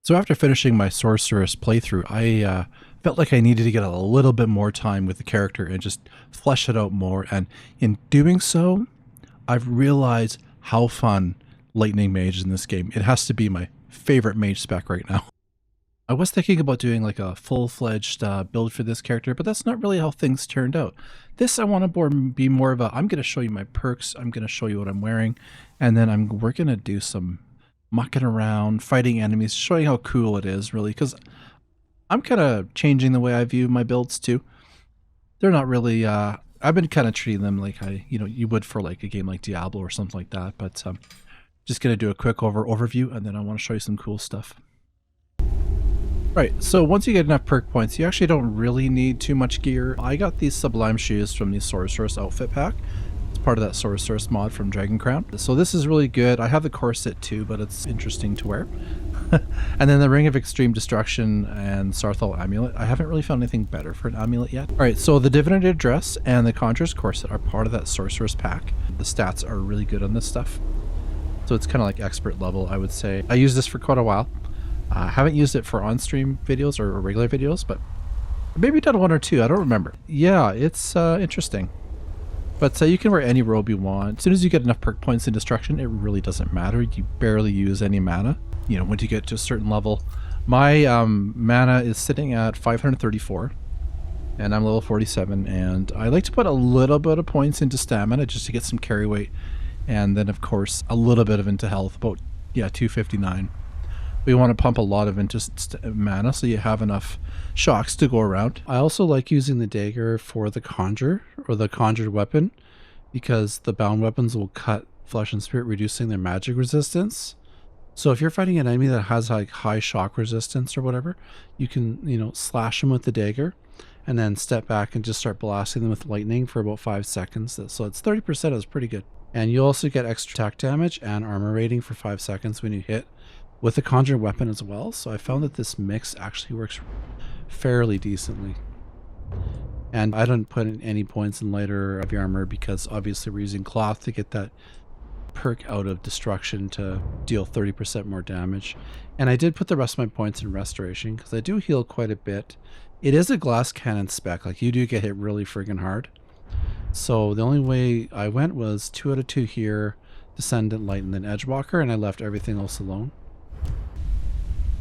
So after finishing my Sorceress playthrough, I felt like I needed to get a little bit more time with the character and just flesh it out more. And in doing so, I've realized how fun Lightning Mage is in this game. It has to be my favorite mage spec right now. I was thinking about doing like a full-fledged build for this character, but that's not really how things turned out. This I want to be more of a, I'm going to show you my perks, I'm going to show you what I'm wearing, and then we're going to do some mucking around, fighting enemies, showing how cool it is, really, because I'm kind of changing the way I view my builds too. They're not really, I've been kind of treating them like you would for like a game like Diablo or something like that, but just going to do a quick overview, and then I want to show you some cool stuff. Right, so once you get enough perk points, you actually don't really need too much gear. I got these Sublime shoes from the Sorceress outfit pack. It's part of that Sorceress mod from Dragon Crown. So this is really good. I have the corset too, but it's interesting to wear. And then the Ring of Extreme Destruction and Sarthal Amulet. I haven't really found anything better for an amulet yet. Alright, so the Divinated Dress and the Conjurer's Corset are part of that Sorceress pack. The stats are really good on this stuff. So it's kind of like expert level, I would say. I used this for quite a while. I haven't used it for on-stream videos or regular videos, but maybe done one or two. I don't remember. Yeah, it's interesting. But you can wear any robe you want. As soon as you get enough perk points in Destruction, it really doesn't matter. You barely use any mana. You know, once you get to a certain level. My mana is sitting at 534, and I'm level 47, and I like to put a little bit of points into stamina just to get some carry weight, and then, of course, a little bit of into health, about, yeah, 259. We want to pump a lot of into mana so you have enough shocks to go around. I also like using the dagger for the conjure, or the conjured weapon, because the bound weapons will cut flesh and spirit, reducing their magic resistance. So if you're fighting an enemy that has like high shock resistance or whatever, you can, slash them with the dagger and then step back and just start blasting them with lightning for about 5 seconds. So it's 30%, is pretty good. And you also get extra attack damage and armor rating for 5 seconds when you hit with the conjured weapon as well. So I found that this mix actually works fairly decently. And I don't put in any points in lighter heavy armor because obviously we're using cloth to get that perk out of destruction to deal 30% more damage. And I did put the rest of my points in restoration because I do heal quite a bit. It is a glass cannon spec, like you do get hit really friggin' hard. So the only way I went was 2 out of 2 here, Descendant, Light, and then Edgewalker, and I left everything else alone.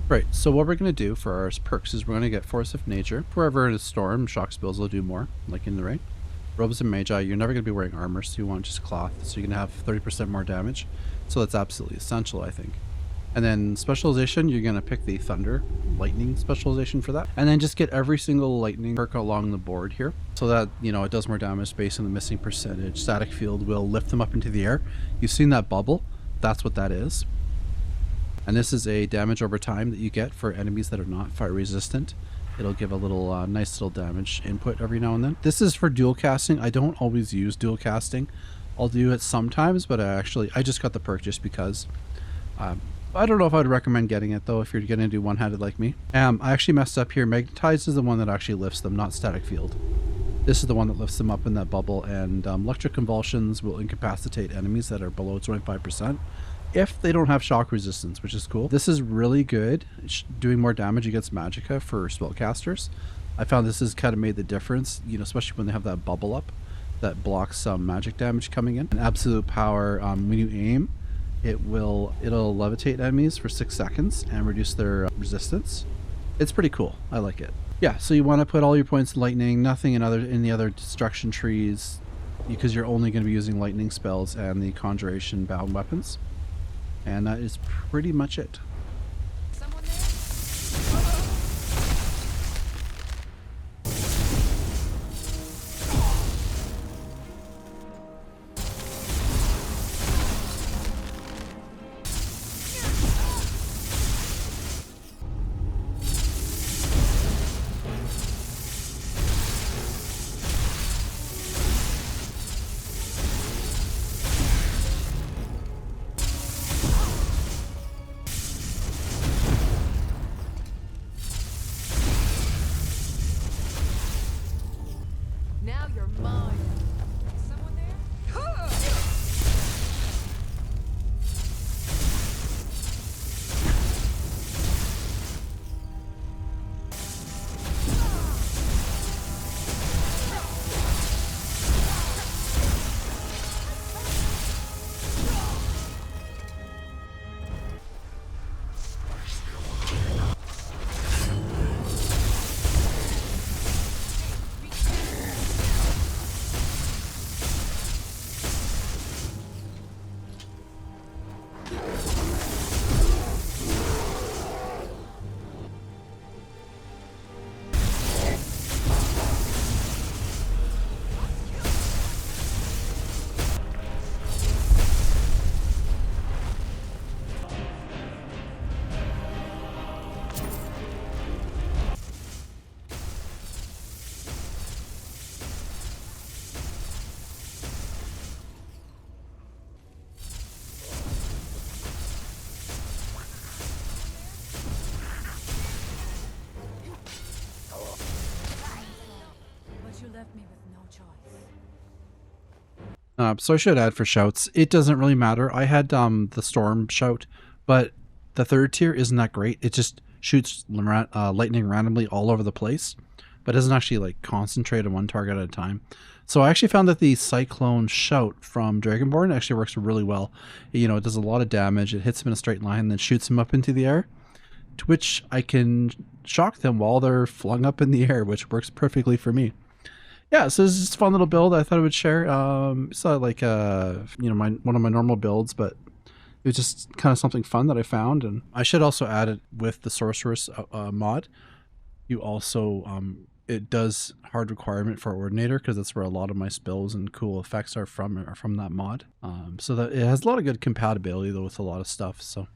Right, so what we're going to do for our perks is we're going to get Force of Nature. Wherever it is storm, shock spells will do more, like in the rain. Robes of Magi, you're never going to be wearing armor, so you want just cloth, so you're going to have 30% more damage. So that's absolutely essential, I think. And then specialization, you're going to pick the Thunder, Lightning specialization for that. And then just get every single lightning perk along the board here, so that, it does more damage based on the missing percentage. Static Field will lift them up into the air. You've seen that bubble? That's what that is. And this is a damage over time that you get for enemies that are not fire resistant. It'll give a little nice little damage input every now and then. This is for dual casting. I don't always use dual casting. I'll do it sometimes, but I just got the perk just because. I don't know if I'd recommend getting it though if you're going to do one-handed like me. I actually messed up here. Magnetize is the one that actually lifts them, not Static Field. This is the one that lifts them up in that bubble, and Electric Convulsions will incapacitate enemies that are below 25%. If they don't have shock resistance, which is cool. This is really good, doing more damage against Magicka for spellcasters. I found this has kind of made the difference, especially when they have that bubble up that blocks some magic damage coming in. And Absolute Power, when you aim, it'll levitate enemies for 6 seconds and reduce their resistance. It's pretty cool. I like it. Yeah, so you want to put all your points in lightning, nothing in the other destruction trees, because you're only going to be using lightning spells and the conjuration bound weapons. And that is pretty much it. Someone there? Now you're mine. Someone there? So I should add for shouts, it doesn't really matter. I had the storm shout, but the third tier isn't that great. It just shoots lightning randomly all over the place, but doesn't actually like concentrate on one target at a time. So I actually found that the cyclone shout from Dragonborn actually works really well. You know, it does a lot of damage. It hits him in a straight line and then shoots him up into the air, to which I can shock them while they're flung up in the air, which works perfectly for me. Yeah, so this is just a fun little build I thought I would share. It's not like you know, one of my normal builds, but it was just kind of something fun that I found. And I should also add it with the Sorceress mod. You also it does hard requirement for Ordinator, because that's where a lot of my spells and cool effects are from that mod. So that it has a lot of good compatibility though with a lot of stuff. So